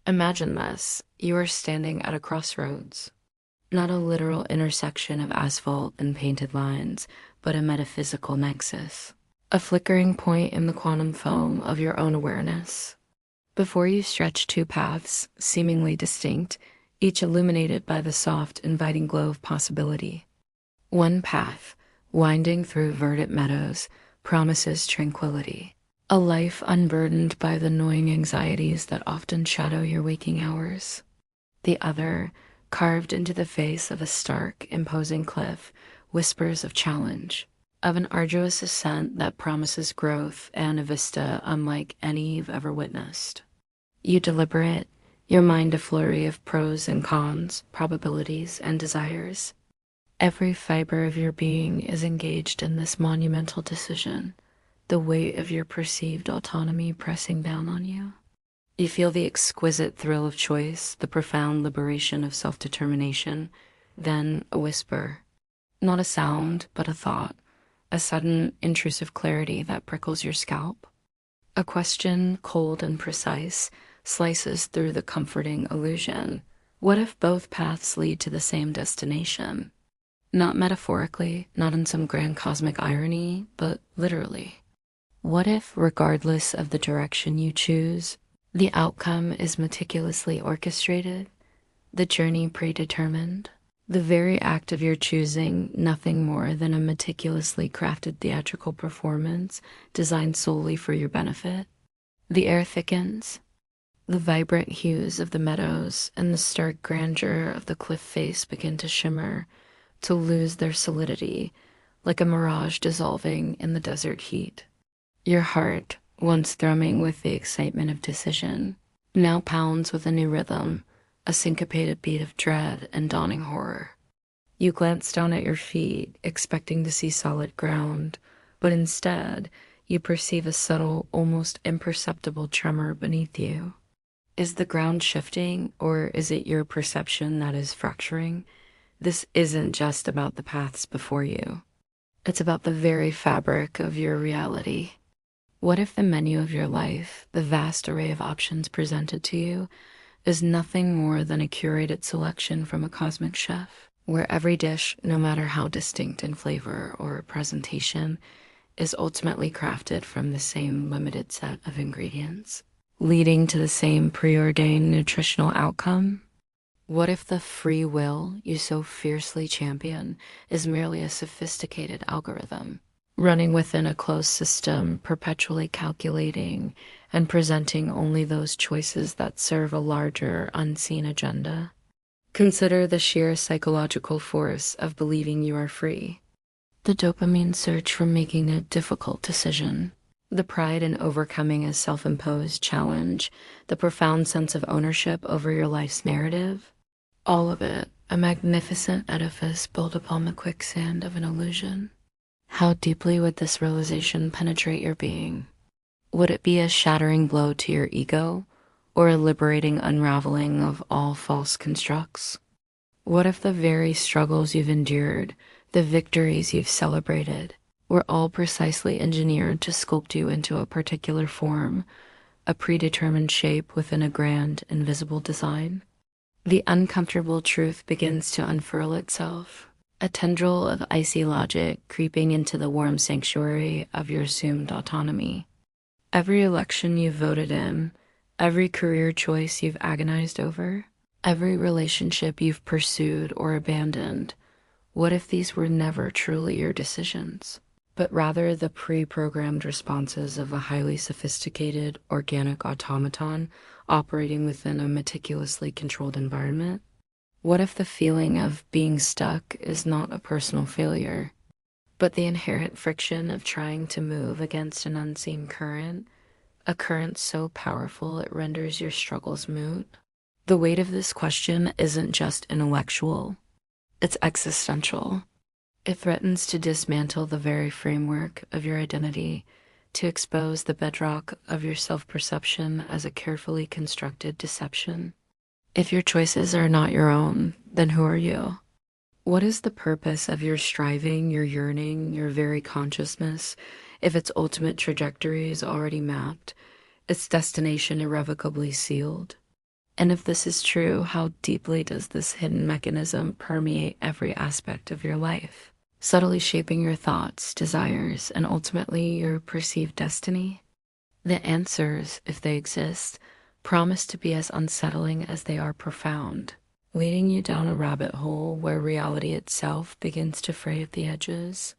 Imagine this. You are standing at a crossroads, not a literal intersection of asphalt and painted lines, but a metaphysical nexus, a flickering point in the quantum foam of your own awareness. Before you stretch two paths, seemingly distinct, each illuminated by the soft, inviting glow of possibility. One path, winding through verdant meadows, promises tranquility, a life unburdened by the gnawing anxieties that often shadow your waking hours. The other, carved into the face of a stark, imposing cliff, whispers of challenge, of an arduous ascent that promises growth and a vista unlike any you've ever witnessed. You deliberate, your mind a flurry of pros and cons, probabilities and desires. Every fiber of your being is engaged in this monumental decision, the weight of your perceived autonomy pressing down on you. You feel the exquisite thrill of choice, the profound liberation of self-determination, then a whisper. Not a sound, but a thought, a sudden, intrusive clarity that prickles your scalp. A question, cold and precise, slices through the comforting illusion. What if both paths lead to the same destination? Not metaphorically, not in some grand cosmic irony, but literally. What if, regardless of the direction you choose, the outcome is meticulously orchestrated, the journey predetermined, the very act of your choosing nothing more than a meticulously crafted theatrical performance designed solely for your benefit? The air thickens. The vibrant hues of the meadows and the stark grandeur of the cliff face begin to shimmer, to lose their solidity, like a mirage dissolving in the desert heat. Your heart, once thrumming with the excitement of decision, now pounds with a new rhythm, a syncopated beat of dread and dawning horror. You glance down at your feet, expecting to see solid ground, but instead, you perceive a subtle, almost imperceptible tremor beneath you. Is the ground shifting, or is it your perception that is fracturing? This isn't just about the paths before you. It's about the very fabric of your reality. What if the menu of your life, the vast array of options presented to you, is nothing more than a curated selection from a cosmic chef, where every dish, no matter how distinct in flavor or presentation, is ultimately crafted from the same limited set of ingredients, leading to the same preordained nutritional outcome? What if the free will you so fiercely champion is merely a sophisticated algorithm, running within a closed system, perpetually calculating and presenting only those choices that serve a larger, unseen agenda? Consider the sheer psychological force of believing you are free, the dopamine surge from making a difficult decision, the pride in overcoming a self-imposed challenge, the profound sense of ownership over your life's narrative. All of it, a magnificent edifice built upon the quicksand of an illusion. How deeply would this realization penetrate your being? Would it be a shattering blow to your ego, or a liberating unraveling of all false constructs? What if the very struggles you've endured, the victories you've celebrated, were all precisely engineered to sculpt you into a particular form, a predetermined shape within a grand, invisible design? The uncomfortable truth begins to unfurl itself, a tendril of icy logic creeping into the warm sanctuary of your assumed autonomy. Every election you've voted in, every career choice you've agonized over, every relationship you've pursued or abandoned, what if these were never truly your decisions, but rather the pre-programmed responses of a highly sophisticated, organic automaton operating within a meticulously controlled environment? What if the feeling of being stuck is not a personal failure, but the inherent friction of trying to move against an unseen current, a current so powerful it renders your struggles moot? The weight of this question isn't just intellectual, it's existential. It threatens to dismantle the very framework of your identity, to expose the bedrock of your self-perception as a carefully constructed deception. If your choices are not your own, then who are you? What is the purpose of your striving, your yearning, your very consciousness, if its ultimate trajectory is already mapped, its destination irrevocably sealed? And if this is true, how deeply does this hidden mechanism permeate every aspect of your life, subtly shaping your thoughts, desires, and ultimately your perceived destiny? The answers, if they exist, promise to be as unsettling as they are profound, leading you down a rabbit hole where reality itself begins to fray at the edges.